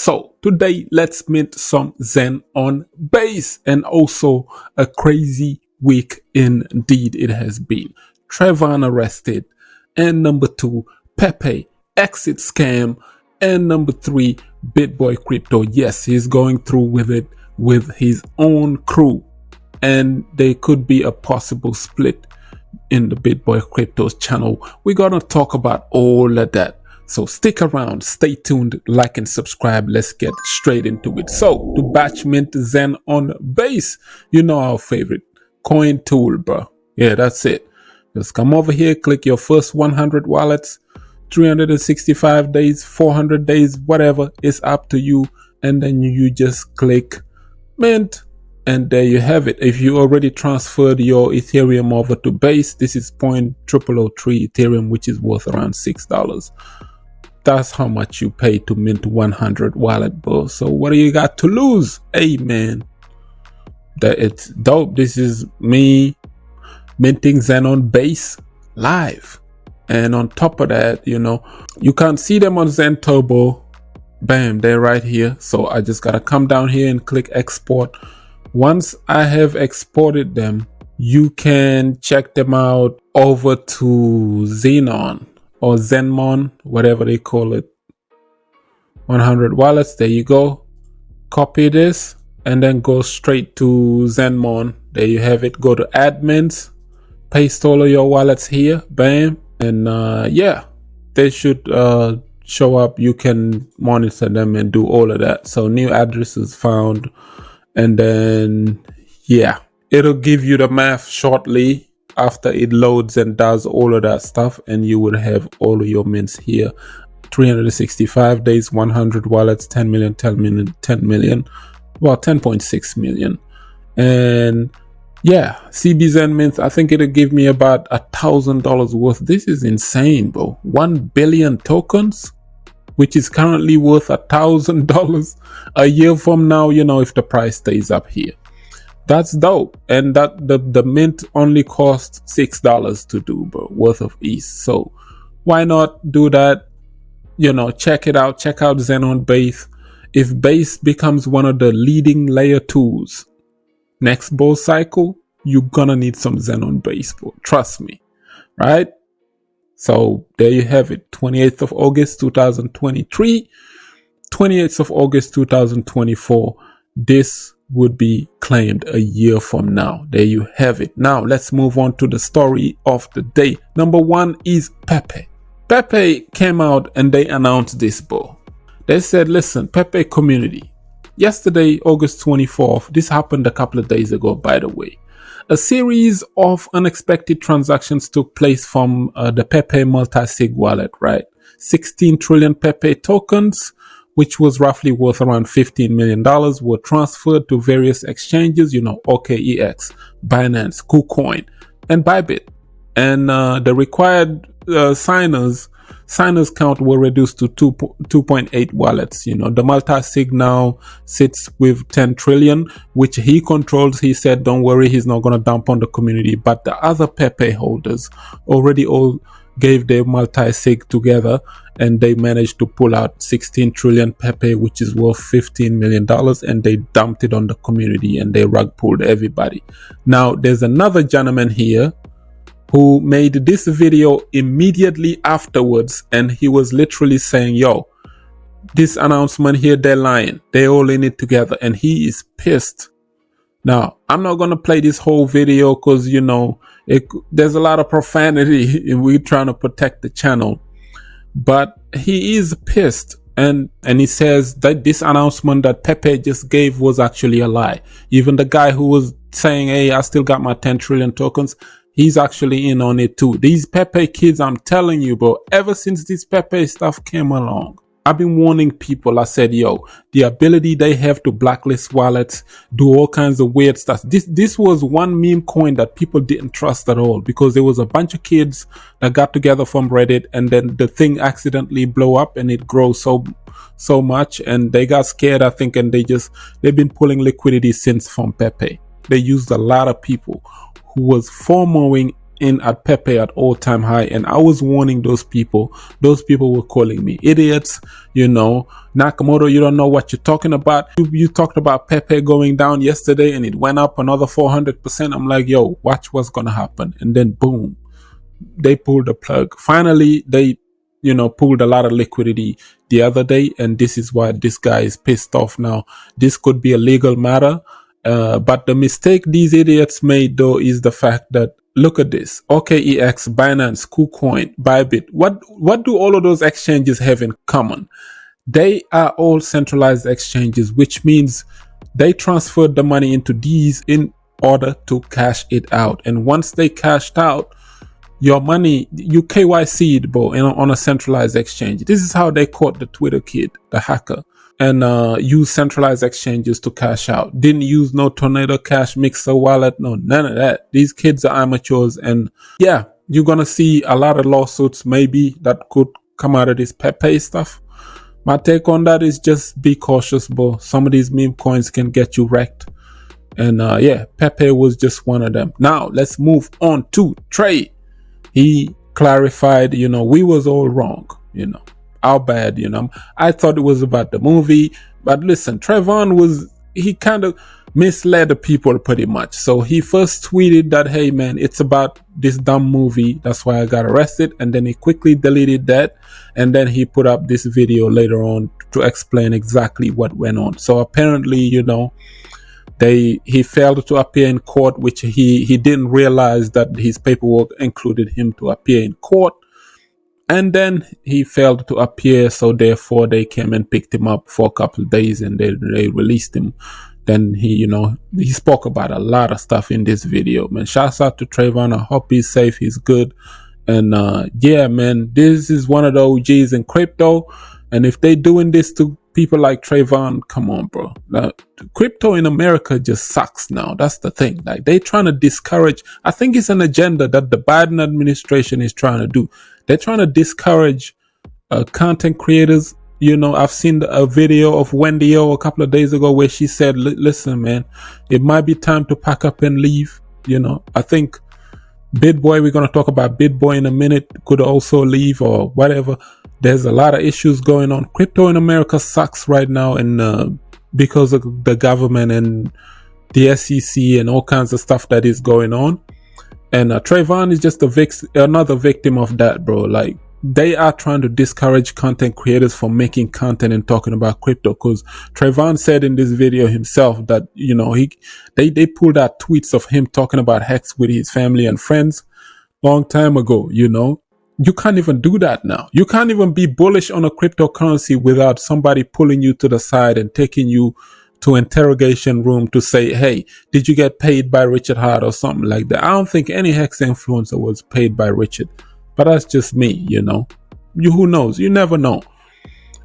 So today, let's mint some Xen on base, and also a crazy week indeed it has been. Trevon arrested, and number 2, Pepe exit scam, and number 3, Bitboy crypto. Yes, he's going through with it with his own crew, and there could be a possible split in the Bitboy crypto's channel. We're gonna talk about all of that. So stick around, stay tuned, like and subscribe. Let's get straight into it. So to batch mint Xen on base, you know our favorite coin tool, bro. Yeah, that's it. Just come over here, click your first 100 wallets, 365 days, 400 days, whatever. It's up to you. And then you just click mint. And there you have it. If you already transferred your Ethereum over to base, this is 0.0003 Ethereum, which is worth around $6. That's how much you pay to mint 100 wallet, bro. So what do you got to lose? Hey, man, that it's dope. This is me minting Xen on base live. And on top of that, you know, you can't see them on Xen Turbo. Bam, they're right here. So I just got to come down here and click export. Once I have exported them, you can check them out over to Xenon or Zenmon, whatever they call it. 100 wallets, there you go. Copy this and then go straight to Zenmon. There you have it. Go to admins, paste all of your wallets here, bam. And yeah, they should show up. You can monitor them and do all of that. So new addresses found. And then, yeah, it'll give you the math shortly after it loads and does all of that stuff. And you will have all of your mints here. 365 days, 100 wallets, 10 million, 10 million, 10 million. Well, 10.6 million. And yeah, CBZen mints, I think it'll give me about $1,000 worth. This is insane, bro. 1 billion tokens, which is currently worth $1,000 a year from now, you know, if the price stays up here. That's dope. And that the mint only costs $6 to do, bro, worth of ETH. So why not do that? You know, check it out. Check out Xen on base. If base becomes one of the leading layer 2s next bull cycle, you're gonna need some Xen on base, bro. Trust me, right? So there you have it, 28th of August 2023, 28th of August 2024. This would be claimed a year from now. There you have it. Now let's move on to the story of the day. Number 1 is Pepe. Pepe came out and they announced this, bro. They said, listen, Pepe community. Yesterday, August 24th, this happened a couple of days ago, by the way. A series of unexpected transactions took place from the Pepe multi-sig wallet, right? 16 trillion Pepe tokens, which was roughly worth around $15 million, were transferred to various exchanges, you know, OKEX, Binance, KuCoin, and Bybit. And the required signers count were reduced to 2.8 wallets. You know, the multi-sig now sits with 10 trillion, which he controls. He said, don't worry, he's not going to dump on the community. But the other Pepe holders already all gave their multi-sig together, and they managed to pull out 16 trillion Pepe, which is worth $15 million, and they dumped it on the community and they rug pulled everybody. Now, there's another gentleman here who made this video immediately afterwards, and he was literally saying, yo, this announcement here, they're lying. They're all in it together, and he is pissed. Now, I'm not going to play this whole video because, you know, there's a lot of profanity and we're trying to protect the channel. But he is pissed, and he says that this announcement that Pepe just gave was actually a lie. Even the guy who was saying, hey, I still got my 10 trillion tokens, he's actually in on it too. These Pepe kids, I'm telling you, bro, ever since this Pepe stuff came along, I've been warning people. I said, yo, the ability they have to blacklist wallets, do all kinds of weird stuff. This was one meme coin that people didn't trust at all, because there was a bunch of kids that got together from Reddit, and then the thing accidentally blew up and it grows so much, and they got scared, I think, and they've been pulling liquidity since from Pepe. They used a lot of people who was FOMOing in at Pepe at all-time high, and I was warning those people. Those people were calling me idiots. Nakamoto, you don't know what you're talking about. You talked about Pepe going down yesterday and it went up another 400%. I'm like, yo, watch what's gonna happen. And then boom, they pulled the plug. Finally, they pulled a lot of liquidity the other day, and this is why this guy is pissed off now. This could be a legal matter, but the mistake these idiots made though is the fact that, look at this: OKEX, Binance, KuCoin, Bybit. What do all of those exchanges have in common? They are all centralized exchanges, which means they transferred the money into these in order to cash it out. And once they cashed out your money, you KYC'd, bro, on a centralized exchange. This is how they caught the Twitter kid, the hacker, and use centralized exchanges to cash out. Didn't use no Tornado Cash, Mixer wallet, no, none of that. These kids are amateurs, and yeah, you're gonna see a lot of lawsuits maybe that could come out of this Pepe stuff. My take on that is just be cautious, bro. Some of these meme coins can get you wrecked. And yeah, Pepe was just one of them. Now let's move on to Trey. He clarified, we was all wrong, our bad, I thought it was about the movie, but listen, Trevon he kind of misled the people pretty much. So he first tweeted that, hey man, it's about this dumb movie, that's why I got arrested, and then he quickly deleted that, and then he put up this video later on to explain exactly what went on. So apparently, he failed to appear in court, which he didn't realize that his paperwork included him to appear in court, and then he failed to appear, so therefore they came and picked him up for a couple of days and they released him. Then he spoke about a lot of stuff in this video, man. Shouts out to Trevon. I hope he's safe, he's good, and yeah, man, this is one of the OGs in crypto, and if they doing this to people like Trevon, come on, bro. Crypto in America just sucks now. That's the thing. Like, they trying to discourage. I think it's an agenda that the Biden administration is trying to do. They're trying to discourage content creators. I've seen a video of Wendy O a couple of days ago where she said, listen, man, it might be time to pack up and leave. I think Bitboy, we're going to talk about Bitboy in a minute, could also leave or whatever. There's a lot of issues going on. Crypto in America sucks right now, and because of the government and the SEC and all kinds of stuff that is going on. And Trevon is just another victim of that, bro. Like, they are trying to discourage content creators from making content and talking about crypto, because Trevon said in this video himself that they pulled out tweets of him talking about Hex with his family and friends long time ago. You can't even do that now. You can't even be bullish on a cryptocurrency without somebody pulling you to the side and taking you to interrogation room to say, hey, did you get paid by Richard Hart or something like that? I don't think any Hex influencer was paid by Richard, but that's just me, who knows? You never know.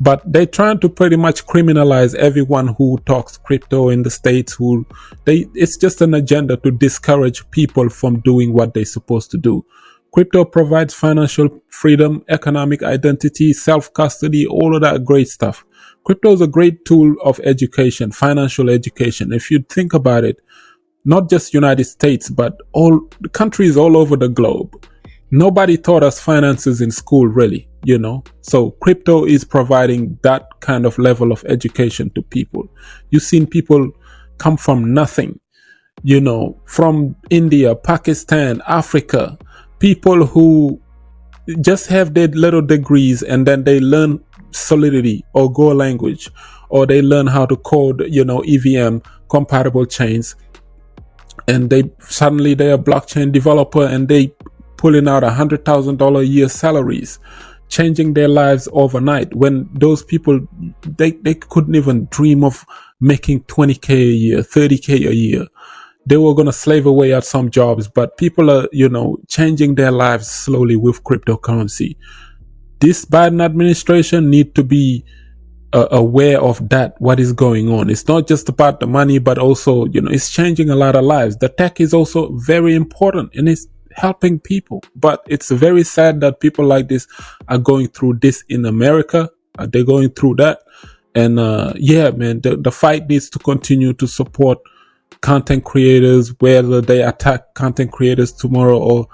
But they're trying to pretty much criminalize everyone who talks crypto in the States. It's just an agenda to discourage people from doing what they're supposed to do. Crypto provides financial freedom, economic identity, self-custody, all of that great stuff. Crypto is a great tool of education, financial education. If you think about it, not just United States, but all countries all over the globe. Nobody taught us finances in school, really, So crypto is providing that kind of level of education to people. You've seen people come from nothing, from India, Pakistan, Africa, people who just have their little degrees and then they learn Solidity or Go language, or they learn how to code, EVM compatible chains, and they're a blockchain developer and they pulling out $100,000 a year salaries, changing their lives overnight, when those people, they couldn't even dream of making 20K a year, 30K a year. They were going to slave away at some jobs, but people are, changing their lives slowly with cryptocurrency. This Biden administration need to be aware of that, what is going on. It's not just about the money, but also, it's changing a lot of lives. The tech is also very important and it's helping people, but it's very sad that people like this are going through this in America. They're going through that. And yeah, man, the fight needs to continue to support content creators, whether they attack content creators tomorrow or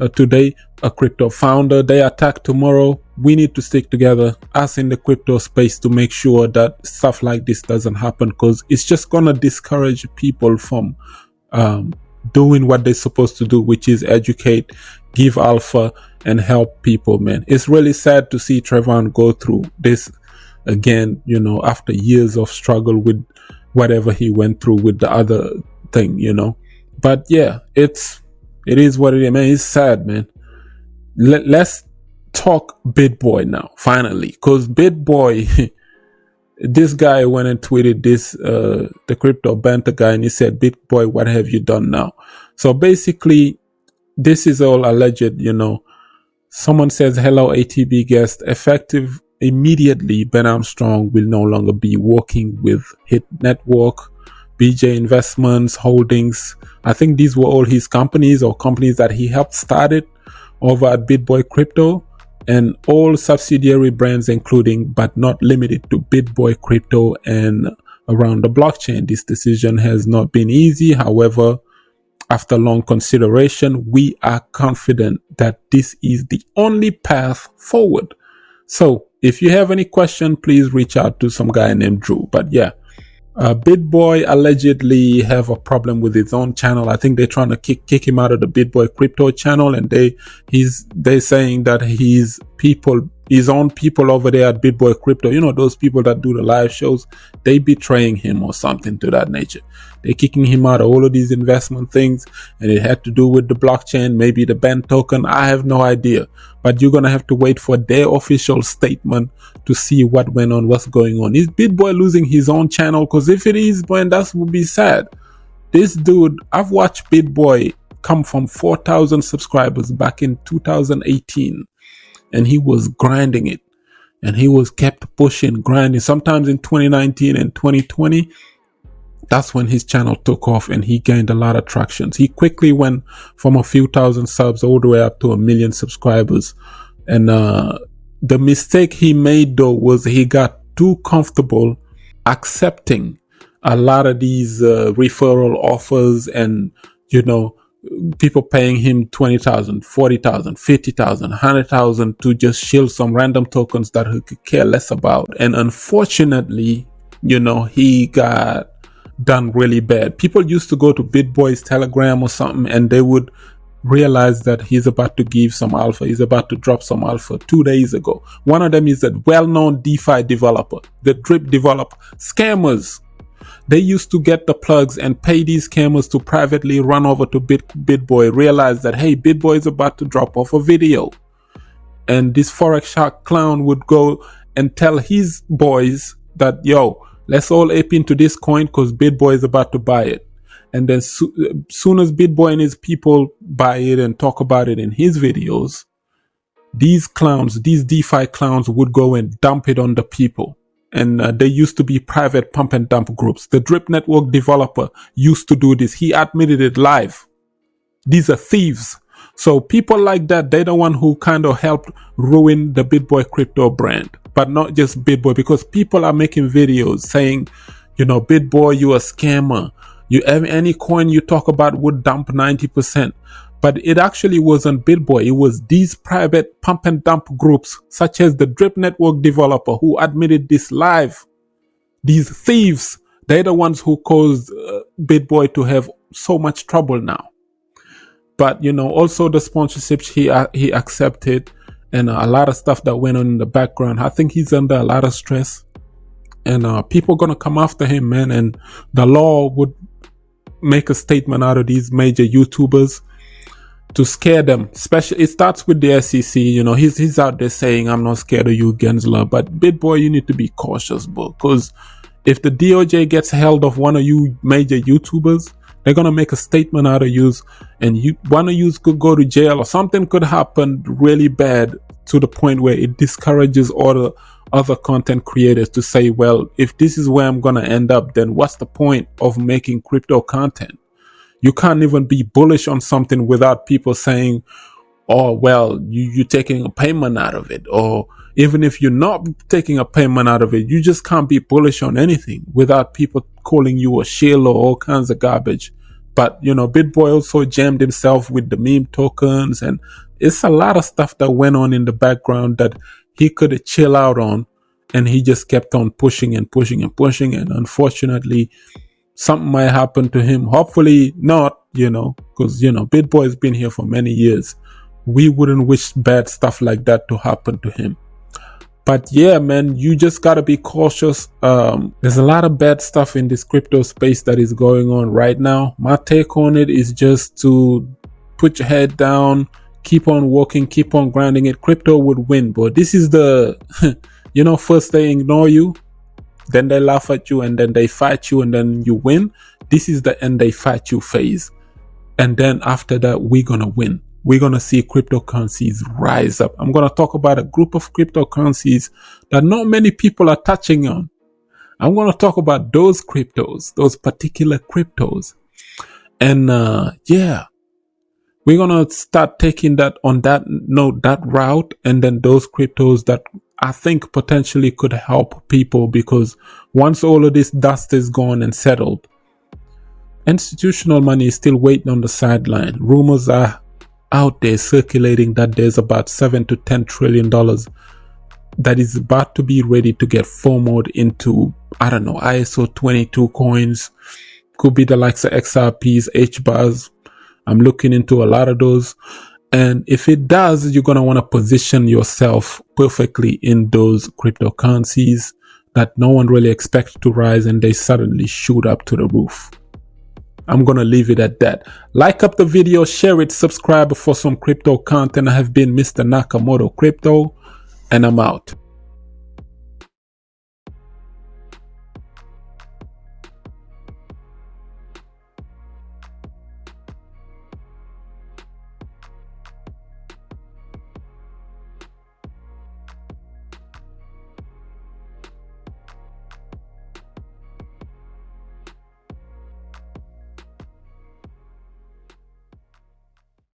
today, a crypto founder. They attack tomorrow. We need to stick together, us in the crypto space, to make sure that stuff like this doesn't happen, because it's just gonna discourage people from doing what they're supposed to do, which is educate, give alpha, and help people, man. It's really sad to see Trevon go through this again, after years of struggle with whatever he went through with the other thing, But yeah, it is what it is, man. It's sad, man. Let's talk Bitboy now, finally, because Bitboy, this guy went and tweeted this, the crypto banter guy, and he said, "Bitboy, what have you done now?" So basically, this is all alleged, Someone says, "Hello, ATB guest. Effective immediately, Ben Armstrong will no longer be working with Hit Network, BJ Investments, Holdings." I think these were all his companies or companies that he helped started over at Bitboy Crypto, and all subsidiary brands, including but not limited to Bitboy Crypto and around the blockchain. This decision has not been easy. However, after long consideration, we are confident that this is the only path forward. So if you have any question, please reach out to some guy named Drew. But yeah, Bitboy allegedly have a problem with his own channel. I think they're trying to kick him out of the Bitboy Crypto channel, and they're saying that his own people over there at Bitboy Crypto, those people that do the live shows, they betraying him or something to that nature. They're kicking him out of all of these investment things, and it had to do with the blockchain, maybe the BAN token. I have no idea, but you're gonna have to wait for their official statement to see what went on, what's going on. Is Bitboy losing his own channel? Because if it is, man, that would be sad. This dude, I've watched Bitboy come from 4,000 subscribers back in 2018, and he was grinding it, and he was kept pushing, grinding. Sometimes in 2019 and 2020, that's when his channel took off and he gained a lot of traction. He quickly went from a few thousand subs all the way up to 1 million subscribers. And the mistake he made, though, was he got too comfortable accepting a lot of these referral offers, and people paying him 20,000, 40,000, 50,000, 100,000 to just shield some random tokens that he could care less about. And unfortunately, he got done really bad. People used to go to Bitboy's Telegram or something, and they would realize that he's about to give some alpha. He's about to drop some alpha 2 days ago. One of them is a well-known DeFi developer, the drip developer. Scammers. They used to get the plugs and pay these scammers to privately run over to Bitboy, realize that, hey, Bitboy is about to drop off a video. And this Forex Shark clown would go and tell his boys that, yo, let's all ape into this coin because Bitboy is about to buy it. And then soon as Bitboy and his people buy it and talk about it in his videos, these DeFi clowns would go and dump it on the people. And they used to be private pump and dump groups. The Drip Network developer used to do this. He admitted it live. These are thieves. So people like that, they're the one who kind of helped ruin the Bitboy crypto brand. But not just Bitboy, because people are making videos saying, Bitboy, you a scammer. Any coin you talk about would dump 90%. But it actually wasn't Bitboy. It was these private pump and dump groups, such as the Drip Network developer, who admitted this live. These thieves, they're the ones who caused Bitboy to have so much trouble now. But, also the sponsorships he accepted, and a lot of stuff that went on in the background. I think he's under a lot of stress, and people going to come after him, man. And the law would make a statement out of these major YouTubers to scare them. Especially, it starts with the SEC. He's out there saying, "I'm not scared of you, Gensler." But Bitboy, you need to be cautious, bro, because if the DOJ gets held of one of you major YouTubers, they're going to make a statement out of you, and one of you could go to jail, or something could happen really bad to the point where it discourages all the other content creators to say, well, if this is where I'm going to end up, then what's the point of making crypto content? You can't even be bullish on something without people saying, oh, well, you're taking a payment out of it. Or even if you're not taking a payment out of it, you just can't be bullish on anything without people calling you a shill or all kinds of garbage But Bitboy also jammed himself with the meme tokens, and it's a lot of stuff that went on in the background that he could chill out on, and he just kept on pushing and pushing and pushing, and unfortunately something might happen to him. Hopefully not, because Bitboy has been here for many years. We wouldn't wish bad stuff like that to happen to him. But yeah, man, you just gotta be cautious. There's a lot of bad stuff in this crypto space that is going on right now. My take on it is just to put your head down, keep on working, keep on grinding it. Crypto would win, but this is the, first they ignore you, then they laugh at you, and then they fight you, and then you win. This is the end they fight you phase. And then after that, we're gonna win. We're going to see cryptocurrencies rise up. I'm going to talk about a group of cryptocurrencies that not many people are touching on. I'm going to talk about those cryptos, those particular cryptos. And yeah, we're going to start taking that on that note, that route, and then those cryptos that I think potentially could help people, because once all of this dust is gone and settled, institutional money is still waiting on the sideline. Rumors are out there circulating that there's about $7 to $10 trillion that is about to be ready to get FOMO'd into, I don't know, ISO 22 coins. Could be the likes of XRPs, HBARs. I'm looking into a lot of those. And if it does, you're going to want to position yourself perfectly in those cryptocurrencies that no one really expects to rise, and they suddenly shoot up to the roof. I'm going to leave it at that. Like up the video, share it, subscribe for some crypto content. I have been Mr. Nakamoto Crypto, and I'm out.